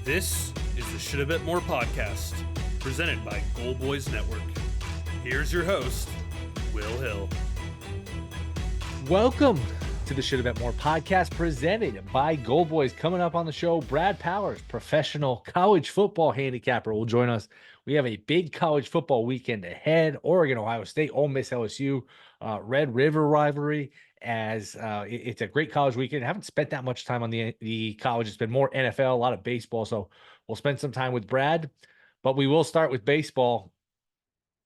This is the Shoulda Bet More podcast, presented by Goal Boys Network. Here's your host, Will Hill. Welcome to the Shoulda Bet More podcast, presented by Goal Boys. Coming up on the show, Brad Powers, professional college football handicapper, will join us. We have a big college football weekend ahead. Oregon, Ohio State, Ole Miss, LSU, Red River rivalry. As it's a great college weekend. I haven't spent that much time on the college. It's been more NFL, a lot of baseball. So we'll spend some time with Brad, but we will start with baseball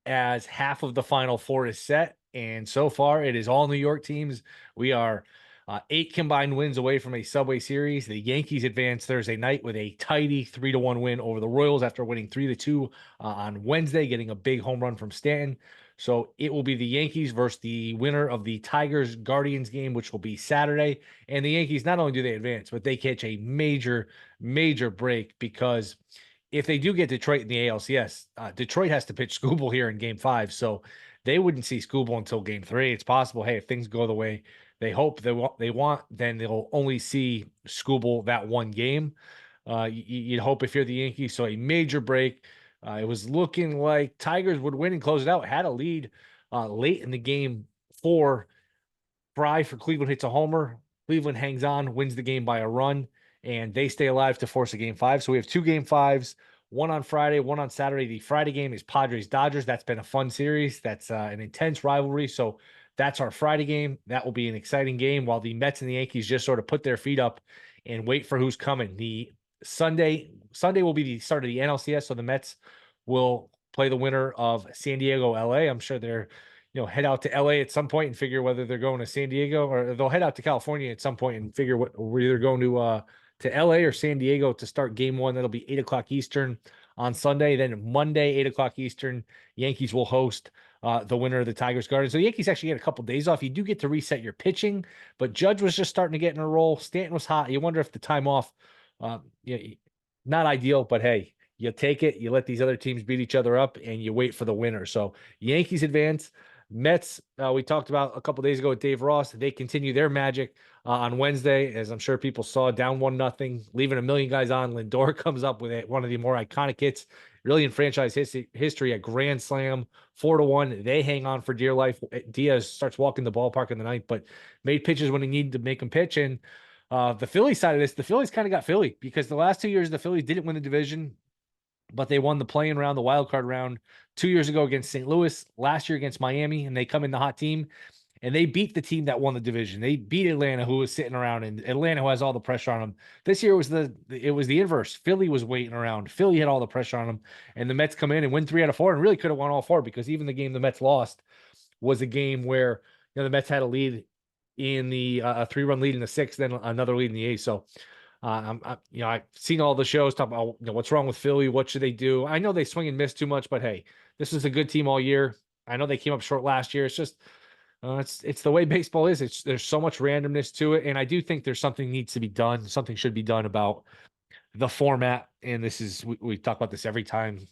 as half of the Final Four is set. And so far, it is all New York teams. We are 8 combined wins away from a Subway Series. The Yankees advanced Thursday night with a tidy 3-1 win over the Royals after winning 3-2 on Wednesday, getting a big home run from Stanton. So it will be the Yankees versus the winner of the Tigers-Guardians game, which will be Saturday. And the Yankees, not only do they advance, but they catch a major, major break, because if they do get Detroit in the ALCS, Detroit has to pitch Skubal here in Game 5. So they wouldn't see Skubal until Game 3. It's possible, hey, if things go the way they hope they want, then they'll only see Skubal that one game. You'd hope if you're the Yankees. So a major break. It was looking like Tigers would win and close it out. Had a lead late in the game 4. Fry for Cleveland hits a homer. Cleveland hangs on, wins the game by a run, and they stay alive to force a Game 5. So we have 2 Game 5s, one on Friday, one on Saturday. The Friday game is Padres-Dodgers. That's been a fun series. That's an intense rivalry. So that's our Friday game. That will be an exciting game, while the Mets and the Yankees just sort of put their feet up and wait for who's coming. The Sunday will be the start of the NLCS, so the Mets will play the winner of San Diego, LA. I'm sure they're head out to LA at some point and figure whether they're going to San Diego, or they'll head out to California at some point and figure we're either going to LA or San Diego to start Game 1. That'll be 8:00 Eastern on Sunday. Then Monday, 8:00 Eastern, Yankees will host the winner of the Tigers Guardians. So the Yankees actually get a couple days off. You do get to reset your pitching, but Judge was just starting to get in a roll. Stanton was hot. You wonder if the time off, not ideal, but hey, you take it. You let these other teams beat each other up, and you wait for the winner. So Yankees advance. Mets, we talked about a couple days ago with Dave Ross. They continue their magic on Wednesday, as I'm sure people saw, down 1-0, leaving a million guys on. Lindor comes up with one of the more iconic hits, really in franchise history, a grand slam, 4-1. They hang on for dear life. Diaz starts walking the ballpark in the ninth, but made pitches when he needed to make them pitch. And the Phillies side of this, the Phillies kind of got Philly, because the last 2 years the Phillies didn't win the division, but they won the play-in round, the wild card round, 2 years ago against St. Louis, last year against Miami, and they come in the hot team, and they beat the team that won the division. They beat Atlanta, who was sitting around, and Atlanta, who has all the pressure on them. This year it was the inverse. Philly was waiting around. Philly had all the pressure on them, and the Mets come in and win 3 out of 4, and really could have won all 4, because even the game the Mets lost was a game where the Mets had a lead in the a 3-run lead in the 6th, then another lead in the 8th. So I've seen all the shows talk about what's wrong with Philly, what should they do. I know they swing and miss too much, but hey, this is a good team all year. I know they came up short last year. It's just it's the way baseball is. There's so much randomness to it, and I do think there's something needs to be done. Something should be done about the format. And this is we talk about this every time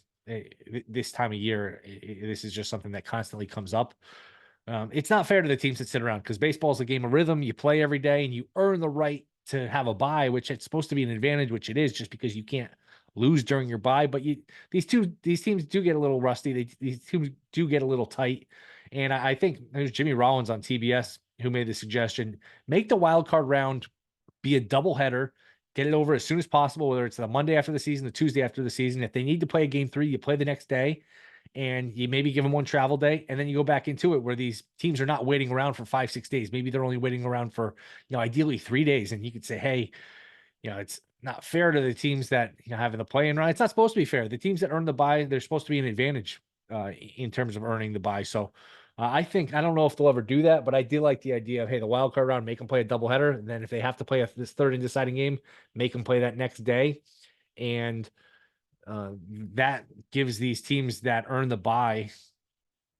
this time of year. This is just something that constantly comes up. It's not fair to the teams that sit around, because baseball is a game of rhythm. You play every day, and you earn the right to have a bye, which it's supposed to be an advantage, which it is, just because you can't lose during your bye. But these teams do get a little rusty. These teams do get a little tight. And I think there's Jimmy Rollins on TBS who made the suggestion, make the wild card round be a doubleheader, get it over as soon as possible, whether it's the Monday after the season, the Tuesday after the season. If they need to play a Game 3, you play the next day, and you maybe give them one travel day, and then you go back into it, where these teams are not waiting around for 5-6 days. Maybe they're only waiting around for, ideally 3 days. And you could say, hey, it's not fair to the teams that having the play-in round. It's not supposed to be fair. The teams that earn the bye, they're supposed to be an advantage in terms of earning the bye. So I don't know if they'll ever do that, but I do like the idea of, hey, the wild card round, make them play a doubleheader, and then if they have to play this third and deciding game, make them play that next day. And that gives these teams that earn the bye,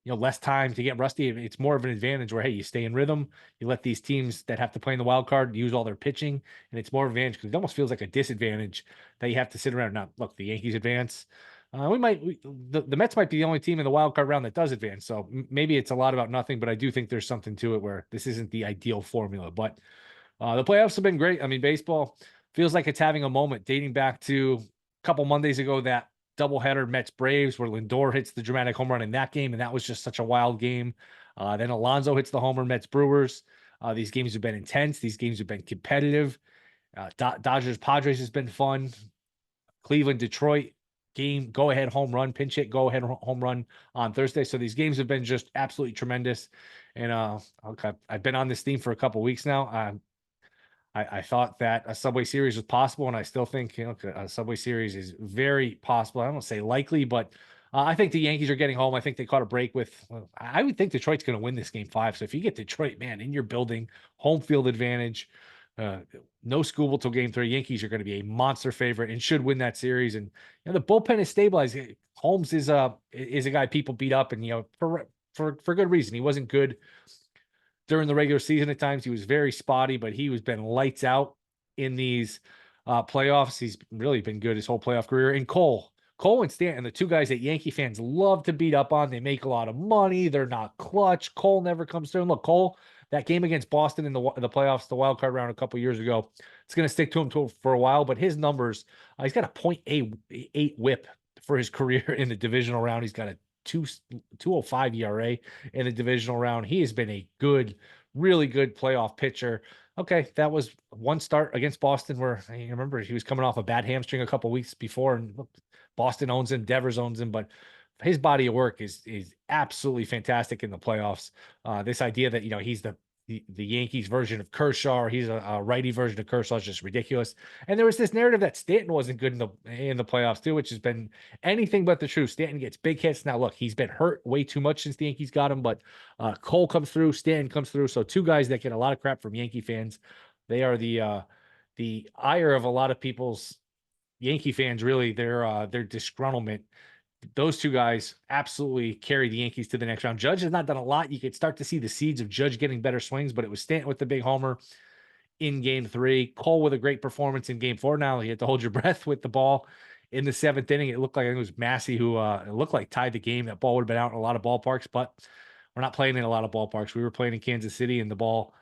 less time to get rusty. It's more of an advantage where, hey, you stay in rhythm. You let these teams that have to play in the wild card use all their pitching, and it's more advantage, because it almost feels like a disadvantage that you have to sit around. Now, look, the Yankees advance. The Mets might be the only team in the wild card round that does advance. So maybe it's a lot about nothing, but I do think there's something to it where this isn't the ideal formula. But the playoffs have been great. I mean, baseball feels like it's having a moment dating back to couple Mondays ago, that doubleheader Mets Braves where Lindor hits the dramatic home run in that game, and that was just such a wild game. Then Alonso hits the homer, Mets Brewers. These games have been intense. These games have been competitive. Dodgers Padres has been fun. Cleveland Detroit game, go ahead home run, pinch hit, go ahead home run on Thursday. So these games have been just absolutely tremendous. And okay, I've been on this theme for a couple weeks now. I thought that a Subway Series was possible, and I still think a Subway Series is very possible. I don't say likely, but I think the Yankees are getting home. I think they caught a break with. I would think Detroit's going to win this game 5. So if you get Detroit, man, in your building, home field advantage, no Scooble till game 3. Yankees are going to be a monster favorite and should win that series. And the bullpen is stabilized. Holmes is a guy people beat up, and for good reason. He wasn't good during the regular season at times. He was very spotty, but he was been lights out in these playoffs. He's really been good his whole playoff career. And Cole and Stanton, the two guys that Yankee fans love to beat up on. They make a lot of money. They're not clutch. Cole never comes through. And look, Cole, that game against Boston in the playoffs, the wild card round a couple years ago, it's going to stick to him for a while. But his numbers, he's got a .88 whip for his career in the divisional round. He's got a 2.05 ERA in the divisional round. He has been a good, really good playoff pitcher. Okay, that was one start against Boston where I remember he was coming off a bad hamstring a couple weeks before, and look, Boston owns him, Devers owns him, but his body of work is absolutely fantastic in the playoffs. This idea that he's the Yankees version of Kershaw, or he's a righty version of Kershaw, is just ridiculous. And there was this narrative that Stanton wasn't good in the playoffs too, which has been anything but the truth. Stanton gets big hits. Now look, he's been hurt way too much since the Yankees got him, but Cole comes through, Stanton comes through. So two guys that get a lot of crap from Yankee fans. They are the ire of a lot of people's Yankee fans. Really, their disgruntlement. Those two guys absolutely carry the Yankees to the next round. Judge has not done a lot. You could start to see the seeds of Judge getting better swings, but it was Stanton with the big homer in game 3. Cole with a great performance in game 4. Now he had to hold your breath with the ball in the 7th inning. It looked like it was Massey who it looked like tied the game. That ball would have been out in a lot of ballparks, but we're not playing in a lot of ballparks. We were playing in Kansas City, and the ball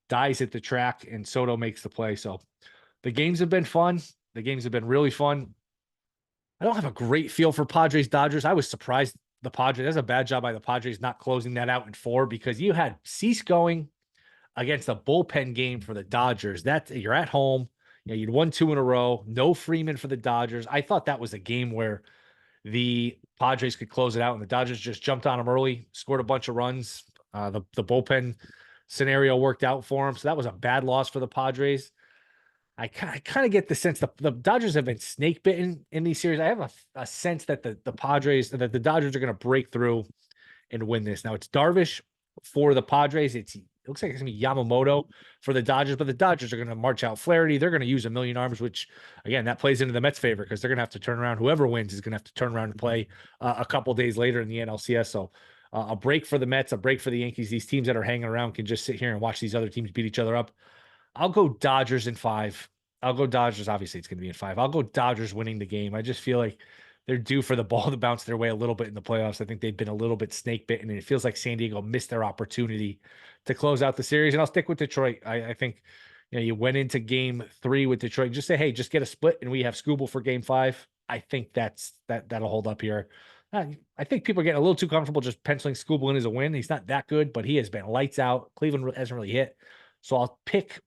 dies at the track, and Soto makes the play. So the games have been fun. The games have been really fun. I don't have a great feel for Padres Dodgers. I was surprised the Padres. That's a bad job by the Padres not closing that out in 4, because you had Cease going against a bullpen game for the Dodgers. You're at home. You'd won 2 in a row. No Freeman for the Dodgers. I thought that was a game where the Padres could close it out, and the Dodgers just jumped on them early, scored a bunch of runs. The bullpen scenario worked out for them. So that was a bad loss for the Padres. I kind of get the sense the Dodgers have been snake bitten in these series. I have a sense that the Dodgers are going to break through and win this. Now it's Darvish for the Padres. It looks like it's going to be Yamamoto for the Dodgers, but the Dodgers are going to march out Flaherty. They're going to use a million arms, which again, that plays into the Mets' favor because they're going to have to turn around. Whoever wins is going to have to turn around and play a couple days later in the NLCS. So a break for the Mets, a break for the Yankees. These teams that are hanging around can just sit here and watch these other teams beat each other up. I'll go Dodgers in 5. I'll go Dodgers. Obviously, it's going to be in 5. I'll go Dodgers winning the game. I just feel like they're due for the ball to bounce their way a little bit in the playoffs. I think they've been a little bit snake bitten, and it feels like San Diego missed their opportunity to close out the series. And I'll stick with Detroit. I think you went into game 3 with Detroit. Just say, hey, just get a split, and we have Scooble for game 5. I think that'll hold up here. I think people are getting a little too comfortable just penciling Scooble in as a win. He's not that good, but he has been lights out. Cleveland hasn't really hit. So I'll pick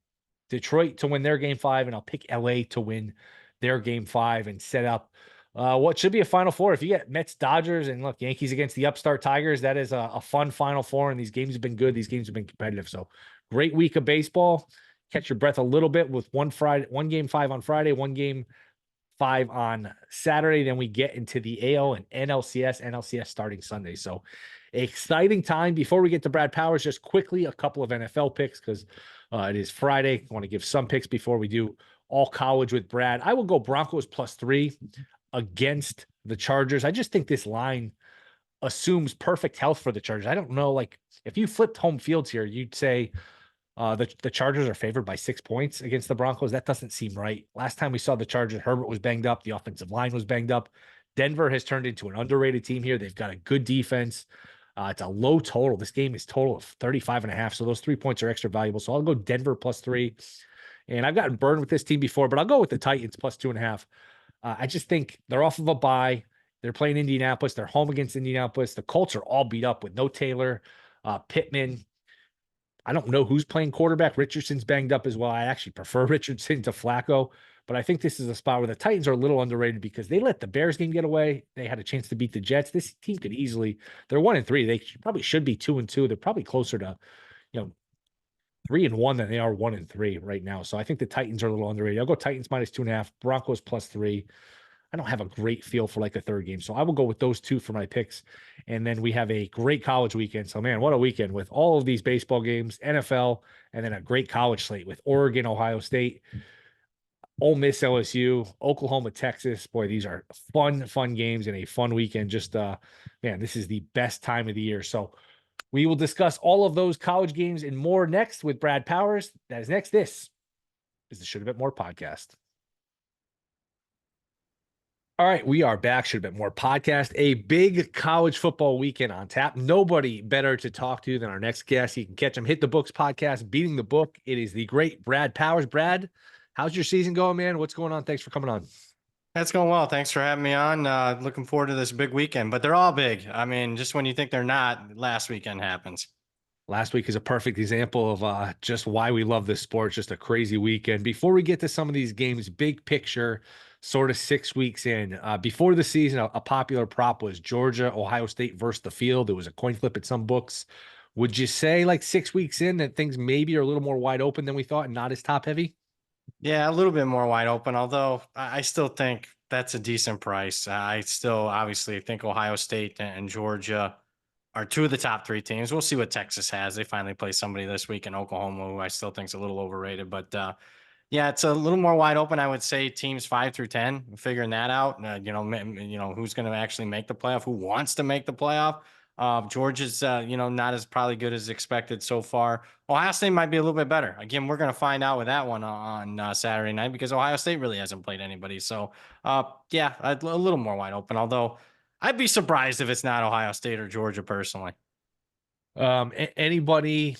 Detroit to win their game 5, and I'll pick LA to win their game 5 and set up what should be a Final Four. If you get Mets, Dodgers, and look, Yankees against the upstart Tigers, that is a fun Final Four, and these games have been good. These games have been competitive. So great week of baseball. Catch your breath a little bit with one game 5 on Friday, one game 5 on Saturday. Then we get into the AL and NLCS starting Sunday. So exciting time. Before we get to Brad Powers, just quickly a couple of NFL picks because it is Friday. I want to give some picks before we do all college with Brad. I will go Broncos +3 against the Chargers. I just think this line assumes perfect health for the Chargers. I don't know, like if you flipped home fields here, you'd say the Chargers are favored by 6 points against the Broncos. That doesn't seem right. Last time we saw the Chargers, Herbert was banged up. The offensive line was banged up. Denver has turned into an underrated team here. They've got a good defense. It's a low total. This game is total of 35.5. So those 3 points are extra valuable. So I'll go Denver +3. And I've gotten burned with this team before, but I'll go with the Titans +2.5 I just think they're off of a bye. They're playing Indianapolis. They're home against Indianapolis. The Colts are all beat up with no Taylor, Pittman. I don't know who's playing quarterback. Richardson's banged up as well. I actually prefer Richardson to Flacco, but I think this is a spot where the Titans are a little underrated because they let the Bears game get away. They had a chance to beat the Jets. This team could easily, they're 1-3. They probably should be 2-2. They're probably closer to, you know, 3-1 than they are 1-3 right now. So I think the Titans are a little underrated. I'll go Titans -2.5, Broncos +3. I don't have a great feel for like a third game. So I will go with those two for my picks. And then we have a great college weekend. So, man, what a weekend with all of these baseball games, NFL, and then a great college slate with Oregon, Ohio State, Ole Miss, LSU, Oklahoma, Texas. Boy, these are fun games and a fun weekend. Just, man, this is the best time of the year. So we will discuss all of those college games and more next with Brad Powers. That is next. This is the Shoulda Bet More podcast. All right, we are back. Shoulda Bet More podcast. A big college football weekend on tap. Nobody better to talk to than our next guest. You can catch him, Hit the Books podcast, Beating the Book. It is the great Brad Powers. Brad, how's your season going, man? What's going on? Thanks for coming on. That's going well. Thanks for having me on. Looking forward to this big weekend, but they're all big. I mean, just when you think they're not, last weekend happens. Last week is a perfect example of just why we love this sport. Just a crazy weekend. Before we get to some of these games, big picture, sort of 6 weeks in. Before the season, a popular prop was Georgia, Ohio State versus the field. It was a coin flip at some books. Would you say like 6 weeks in that things maybe are a little more wide open than we thought and not as top heavy? Yeah, a little bit more wide open, although I still think that's a decent price. I still obviously think Ohio State and Georgia are two of the top three teams. We'll see what Texas has. They finally play somebody this week in Oklahoma, who I still think is a little overrated. But yeah, it's a little more wide open. I would say teams 5 through 10, figuring that out. Who's going to actually make the playoff? Who wants to make the playoff? Georgia's, not as probably good as expected so far. Ohio State might be a little bit better. Again, we're going to find out with that one on Saturday night because Ohio State really hasn't played anybody. So, yeah, a little more wide open. Although I'd be surprised if it's not Ohio State or Georgia personally. Anybody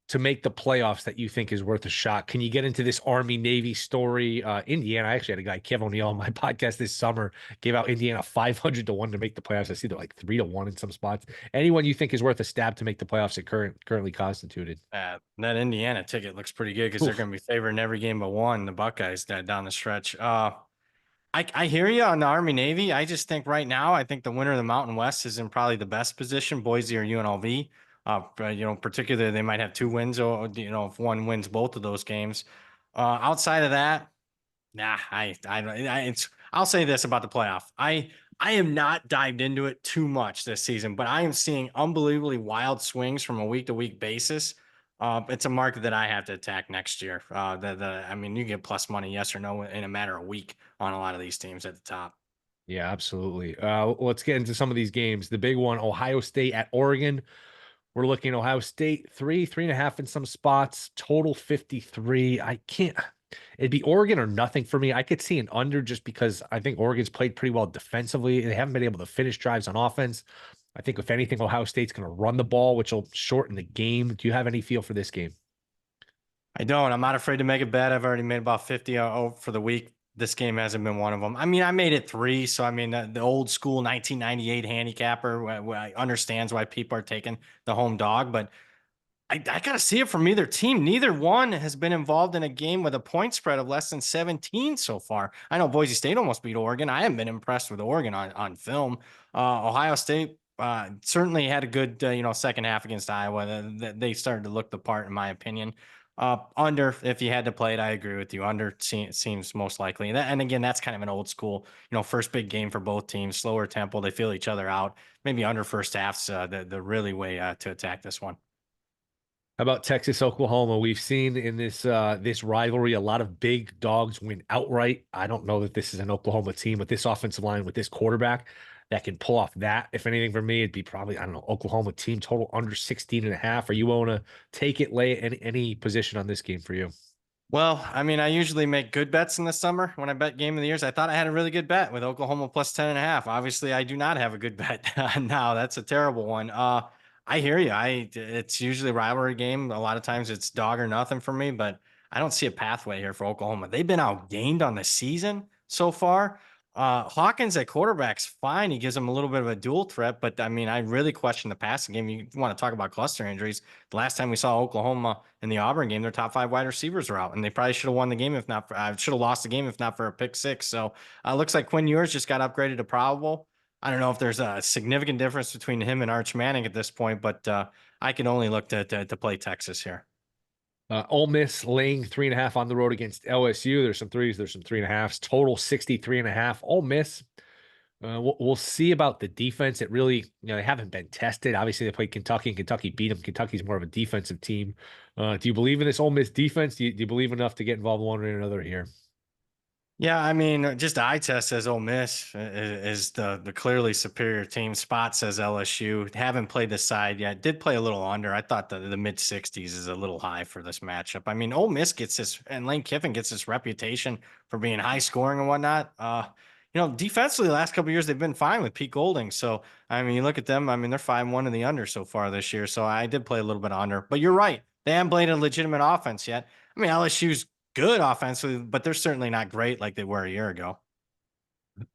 to make the playoffs that you think is worth a shot? Can you get into this Army Navy story? Indiana, I actually had a guy, Kev O'Neill, on my podcast this summer, gave out Indiana 500 to 1 to make the playoffs. I see they're like 3 to 1 in some spots. Anyone you think is worth a stab to make the playoffs that currently constituted? That Indiana ticket looks pretty good because they're going to be favored in every game but one, the Buckeyes down the stretch. I hear you on the Army Navy. I just think right now, I think the winner of the Mountain West is in probably the best position, Boise or UNLV. Particularly they might have 2 wins, or if one wins both of those games. Outside of that, nah, I'll say this about the playoff. I am not dived into it too much this season, but I am seeing unbelievably wild swings from a week to week basis. It's a market that I have to attack next year. I mean, you get plus money, yes or no, in a matter of a week on a lot of these teams at the top. Yeah, absolutely. Let's get into some of these games. The big one, Ohio State at Oregon. We're looking Ohio State 3.5 in some spots, total 53. I can't, it'd be Oregon or nothing for me. I could see an under just because I think Oregon's played pretty well defensively. They haven't been able to finish drives on offense. I think if anything, Ohio State's going to run the ball, which will shorten the game. Do you have any feel for this game? I don't. I'm not afraid to make a bet. I've already made about 50 for the week. This game hasn't been one of them. I mean, I made it 3. So, I mean, the old school 1998 handicapper understands why people are taking the home dog. But I got to see it from either team. Neither one has been involved in a game with a point spread of less than 17 so far. I know Boise State almost beat Oregon. I haven't been impressed with Oregon on film. Ohio State certainly had a good, second half against Iowa. They started to look the part, in my opinion. Under, if you had to play it, I agree with you. Under seems most likely. And again, that's kind of an old school, first big game for both teams, slower tempo. They feel each other out. Maybe under first half's the really way to attack this one. How about Texas, Oklahoma? We've seen in this rivalry a lot of big dogs win outright. I don't know that this is an Oklahoma team with this offensive line, with this quarterback that can pull off that. If anything, for me, it'd be probably, I don't know, Oklahoma team total under 16.5. Are you willing to take it, lay any position on this game for you? Well, I mean, I usually make good bets in the summer when I bet game of the years. I thought I had a really good bet with Oklahoma plus 10.5. Obviously, I do not have a good bet now. That's a terrible one. I hear you. It's usually a rivalry game. A lot of times it's dog or nothing for me, but I don't see a pathway here for Oklahoma. They've been outgained on the season so far. Hawkins at quarterback's fine. He gives them a little bit of a dual threat, but I mean, I really question the passing game. You want to talk about cluster injuries. The last time we saw Oklahoma in the Auburn game, their top 5 wide receivers were out, and they probably should have won the game if not for, should have lost the game if not for a pick six. So looks like Quinn Ewers just got upgraded to probable. I don't know if there's a significant difference between him and Arch Manning at this point, but I can only look to play Texas here. Ole Miss laying 3.5 on the road against LSU. There's some threes, there's some 3.5s. Total 63.5. Ole Miss. We'll see about the defense. It really, they haven't been tested. Obviously, they played Kentucky, and Kentucky beat them. Kentucky's more of a defensive team. Do you believe in this Ole Miss defense? Do you believe enough to get involved one way or another here? Yeah, I mean, just eye test says Ole Miss is the clearly superior team. Spot says LSU. Haven't played this side yet. Did play a little under. I thought the mid 60s is a little high for this matchup. I mean, Ole Miss gets this, and Lane Kiffin gets this reputation for being high scoring and whatnot. Defensively, the last couple of years they've been fine with Pete Golding. So I mean, you look at them. I mean, they're 5-1 in the under so far this year. So I did play a little bit under. But you're right. They haven't played a legitimate offense yet. I mean, LSU's good offensively, but they're certainly not great like they were a year ago.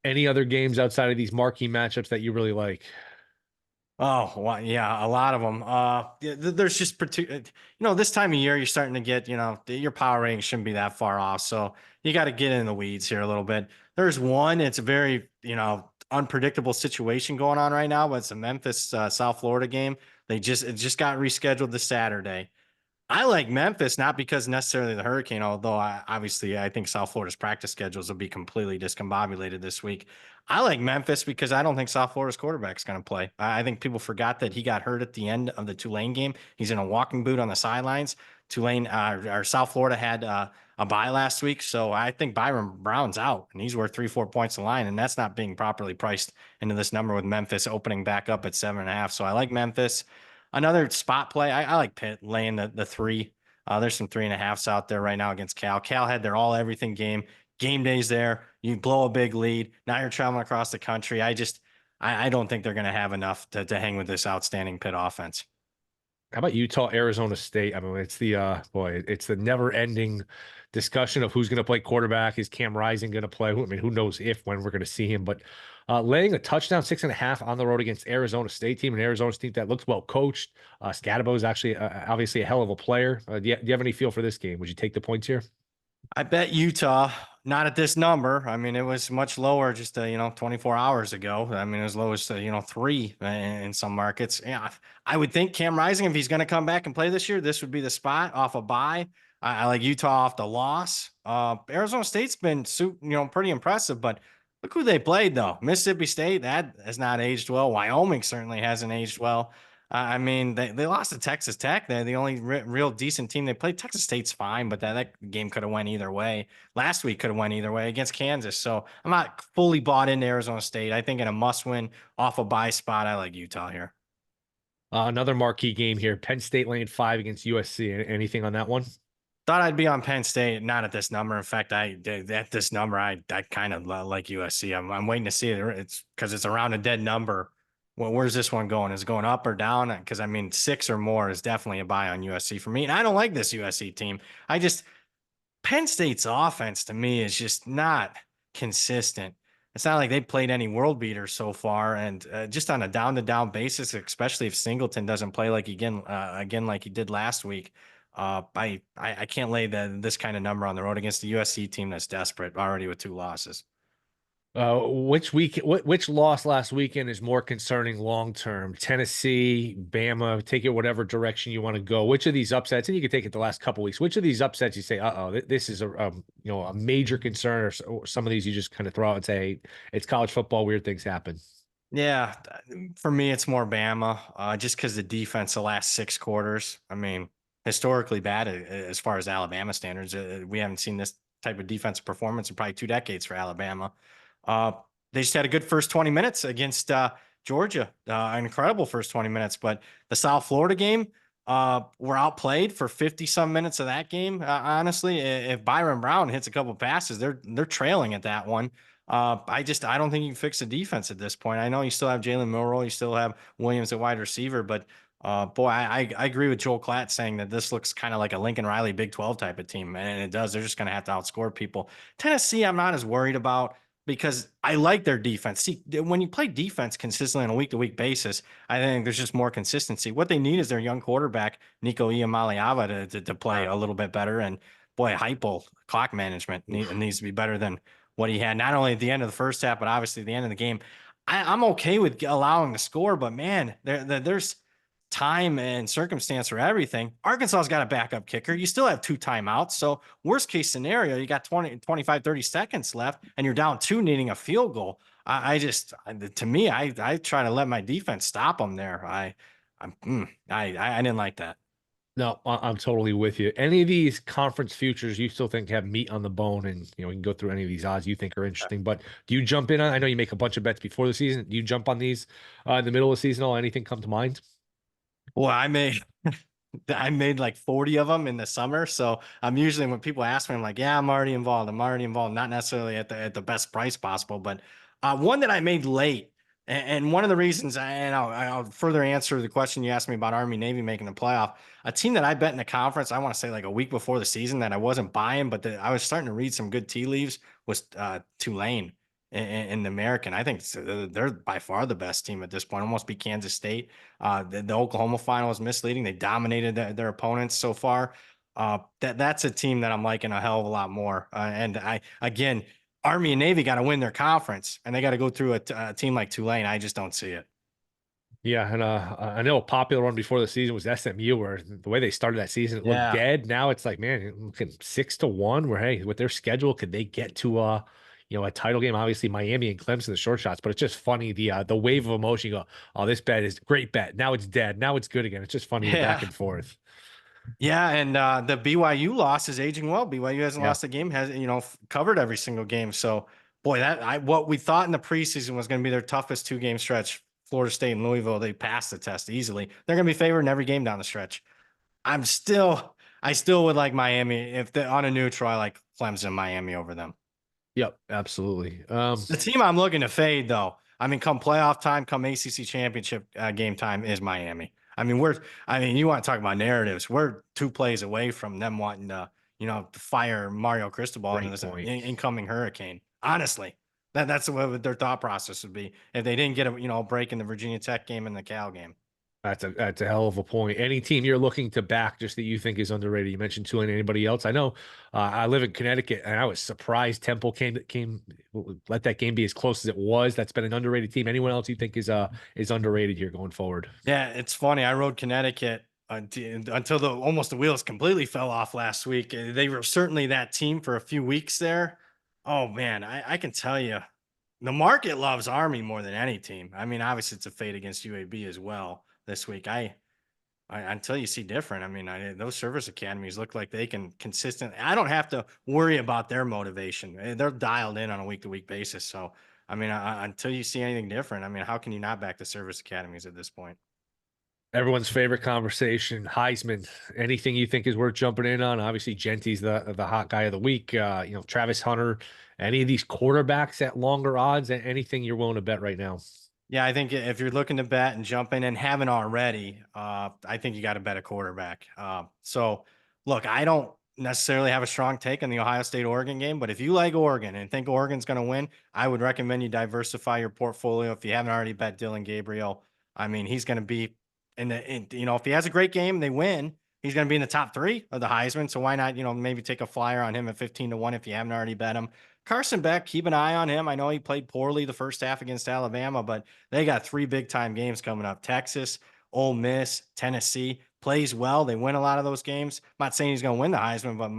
Any other games outside of these marquee matchups that you really like? Oh, well, yeah, a lot of them. There's just particular, this time of year you're starting to get, your power rating shouldn't be that far off. So you got to get in the weeds here a little bit. There's one, it's a very, unpredictable situation going on right now, but it's a Memphis, South Florida game. It just got rescheduled this Saturday. I like Memphis, not because necessarily the Hurricane, although I think South Florida's practice schedules will be completely discombobulated this week. I like Memphis because I don't think South Florida's quarterback's going to play. I think people forgot that he got hurt at the end of the Tulane game. He's in a walking boot on the sidelines. Tulane or South Florida had a bye last week, so I think Byron Brown's out, and he's worth 3-4 points a line, and that's not being properly priced into this number with Memphis opening back up at 7.5. So I like Memphis. Another spot play. I like Pitt laying the 3. There's some 3.5s out there right now against Cal. Cal had their all everything game. Game days there. You blow a big lead. Now you're traveling across the country. I don't think they're going to have enough to hang with this outstanding Pitt offense. How about Utah, Arizona State? I mean, it's the never-ending discussion of who's going to play quarterback. Is Cam Rising going to play? I mean, who knows when we're going to see him? But laying a touchdown, 6.5 on the road against Arizona State team, an Arizona State that looks well coached. Scadabo is actually obviously a hell of a player. Do you have any feel for this game? Would you take the points here? I bet Utah, not at this number. I mean, it was much lower just 24 hours ago. I mean, as low as 3 in some markets. Yeah, I would think Cam Rising, if he's going to come back and play this year, this would be the spot off a bye. I like Utah off the loss. Arizona State's been pretty impressive, but look who they played though. Mississippi State, that has not aged well. Wyoming certainly hasn't aged well. I mean, they lost to Texas Tech. They're the only real decent team they played. Texas State's fine, but that game could have went either way. Last week could have went either way against Kansas. So I'm not fully bought into Arizona State. I think in a must-win off a bye spot, I like Utah here. Another marquee game here. Penn State laying 5 against USC. Anything on that one? Thought I'd be on Penn State, not at this number. In fact, at this number, I kind of like USC. I'm waiting to see it. It's because it's around a dead number. Well, where's this one going? Is it going up or down? Because I mean, 6 or more is definitely a buy on USC for me. And I don't like this USC team. Penn State's offense to me is just not consistent. It's not like they played any world beaters so far. And just on a down to down basis, especially if Singleton doesn't play like again like he did last week. I can't lay this kind of number on the road against the USC team that's desperate already with 2 losses. Which loss last weekend is more concerning long term? Tennessee, Bama, take it whatever direction you want to go. Which of these upsets, and you can take it the last couple weeks. Which of these upsets you say, this is a major concern, or some of these you just kind of throw out and say, hey, it's college football, weird things happen. Yeah, for me it's more Bama, just because the defense the last 6 quarters. I mean, historically bad as far as Alabama standards. We haven't seen this type of defensive performance in probably 2 decades for Alabama. They just had a good first 20 minutes against Georgia, an incredible first 20 minutes. But the South Florida game, were outplayed for 50 some minutes of that game. Honestly, if Byron Brown hits a couple passes, they're trailing at that one. I don't think you can fix the defense at this point. I know you still have Jalen Milroe, you still have Williams at wide receiver, but boy, I agree with Joel Klatt saying that this looks kind of like a Lincoln Riley Big 12 type of team, and it does. They're just going to have to outscore people. Tennessee, I'm not as worried about. because I like their defense. See, when you play defense consistently on a week-to-week basis, I think there's just more consistency. What they need is their young quarterback, Nico Iamaleava, to play a little bit better. And boy, Heupel, clock management needs to be better than what he had, not only at the end of the first half, but obviously at the end of the game. I'm okay with allowing the score, but man, there's time and circumstance for everything. Arkansas's got a backup kicker. You still have 2 timeouts. So worst case scenario, you got 20, 25, 30 seconds left and you're down 2 needing a field goal. To me, I try to let my defense stop them there. I didn't like that. No, I'm totally with you. Any of these conference futures you still think have meat on the bone, and we can go through any of these odds you think are interesting. But do you jump in on? I know you make a bunch of bets before the season. Do you jump on these in the middle of the season? Or anything come to mind? Well, I made like 40 of them in the summer. So I'm usually, when people ask me, I'm like, yeah, I'm already involved. Not necessarily at the best price possible, but one that I made late. And one of the reasons, and I'll further answer the question you asked me about Army Navy making the playoff. A team that I bet in the conference, I want to say like a week before the season, that I wasn't buying, but I was starting to read some good tea leaves, was Tulane in the American. I think they're by far the best team at this point. Almost beat Kansas State. The Oklahoma final was misleading. They dominated their opponents so far. That's a team that I'm liking a hell of a lot more. And again, Army and Navy got to win their conference, and they got to go through a team like Tulane. I just don't see it. Yeah, and I know a popular one before the season was SMU, where the way they started that season, it looked dead. Now it's like, man, looking 6-1. Where hey, with their schedule, could they get to a title game? Obviously, Miami and Clemson, the short shots, but it's just funny the wave of emotion. You go, oh, this bet is great bet. Now it's dead. Now it's good again. It's just funny back and forth. Yeah, and the BYU loss is aging well. BYU hasn't lost a game, has covered every single game. So boy, what we thought in the preseason was going to be their toughest 2-game stretch. Florida State and Louisville, they passed the test easily. They're going to be favored in every game down the stretch. I still would like Miami if they're on a neutral. I like Clemson, Miami over them. Yep, absolutely. The team I'm looking to fade, though, I mean, come playoff time, come ACC championship game time, is Miami. I mean, you want to talk about narratives. We're 2 plays away from them wanting to, fire Mario Cristobal into this incoming hurricane. Honestly, that's what their thought process would be if they didn't get a break in the Virginia Tech game and the Cal game. That's a hell of a point. Any team you're looking to back just that you think is underrated? You mentioned Tulane. Anybody else? I know I live in Connecticut, and I was surprised Temple came let that game be as close as it was. That's been an underrated team. Anyone else you think is underrated here going forward? Yeah, it's funny. I rode Connecticut until almost the wheels completely fell off last week. They were certainly that team for a few weeks there. Oh man, I can tell you, the market loves Army more than any team. I mean, obviously it's a fade against UAB as well this week. Until you see different. I mean, those service academies look like they can consistently. I don't have to worry about their motivation. They're dialed in on a week-to-week basis. So, I mean, until you see anything different, I mean, how can you not back the service academies at this point? Everyone's favorite conversation, Heisman. Anything you think is worth jumping in on? Obviously, Genty's the hot guy of the week. Travis Hunter. Any of these quarterbacks at longer odds? Anything you're willing to bet right now? Yeah, I think if you're looking to bet and jump in and haven't already, I think you got to bet a quarterback. So, look, I don't necessarily have a strong take on the Ohio State-Oregon game, but if you like Oregon and think Oregon's going to win, I would recommend you diversify your portfolio. If you haven't already bet Dylan Gabriel, I mean, he's going to be if he has a great game, they win. He's going to be in the top 3 of the Heisman. So why not, maybe take a flyer on him at 15-1 if you haven't already bet him. Carson Beck, keep an eye on him. I know he played poorly the first half against Alabama, but they got 3 big-time games coming up. Texas, Ole Miss, Tennessee. Plays well. They win a lot of those games. I'm not saying he's going to win the Heisman, but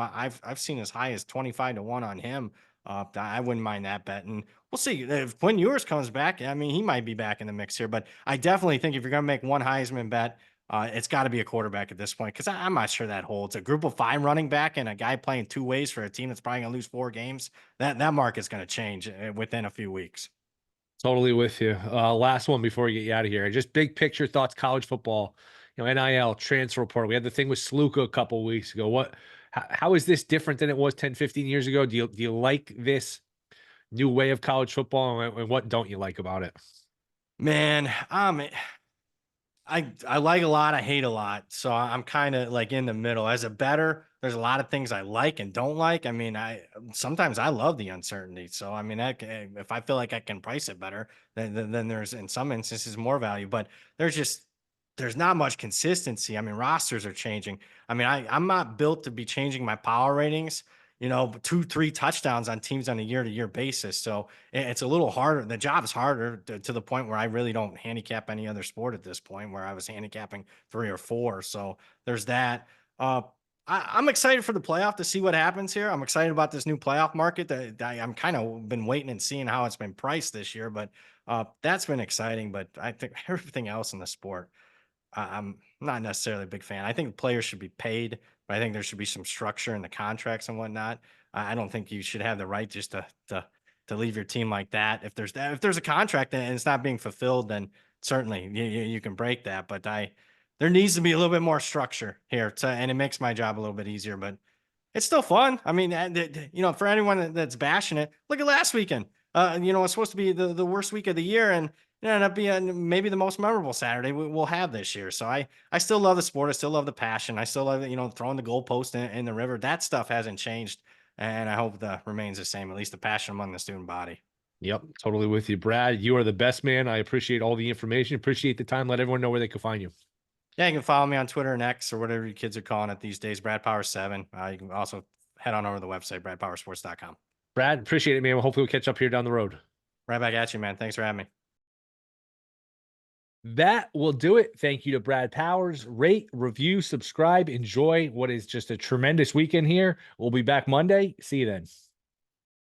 I've seen as high as 25-1 on him. I wouldn't mind that bet. And we'll see if Quinn Ewers comes back. I mean, he might be back in the mix here, but I definitely think if you're going to make one Heisman bet, it's got to be a quarterback at this point, because I'm not sure that holds. A group of 5 running back and a guy playing 2 ways for a team that's probably going to lose 4 games, that market's going to change within a few weeks. Totally with you. Last one before we get you out of here. Just big picture thoughts, college football, NIL, transfer report. We had the thing with Sluka a couple of weeks ago. How is this different than it was 10, 15 years ago? Do you like this new way of college football, and what don't you like about it? Man, I like a lot. I hate a lot. So I'm kind of like in the middle. As a bettor, there's a lot of things I like and don't like. I mean, I sometimes I love the uncertainty. So I mean, if I feel like I can price it better, then there's in some instances more value. But there's just there's not much consistency. I mean, rosters are changing. I mean, I'm not built to be changing my power ratings. 2, 3 touchdowns on teams on a year-to-year basis. So it's a little harder. The job is harder to the point where I really don't handicap any other sport at this point, where I was handicapping 3 or 4. So there's that. Uh, I'm excited for the playoff to see what happens here. I'm excited about this new playoff market that I'm kind of been waiting and seeing how it's been priced this year, but that's been exciting. But I think everything else in the sport, I'm not necessarily a big fan. I think players should be paid, but I think there should be some structure in the contracts and whatnot. I don't think you should have the right just to leave your team like that. If there's a contract and it's not being fulfilled, then certainly you can break that. But there needs to be a little bit more structure here, and it makes my job a little bit easier. But it's still fun. I mean, for anyone that's bashing it, look at last weekend. It's supposed to be the worst week of the year, and it ended up being maybe the most memorable Saturday we'll have this year. So I still love the sport. I still love the passion. I still love throwing the goalpost in the river. That stuff hasn't changed, and I hope that remains the same. At least the passion among the student body. Yep, totally with you, Brad. You are the best, man. I appreciate all the information. Appreciate the time. Let everyone know where they can find you. Yeah, you can follow me on Twitter and X or whatever you kids are calling it these days. Brad Power 7. You can also head on over to the website, bradpowersports.com. Brad, appreciate it, man. Hopefully we'll catch up here down the road. Right back at you, man. Thanks for having me. That will do it. Thank you to Brad Powers. Rate, review, subscribe, enjoy what is just a tremendous weekend here. We'll be back Monday. See you then.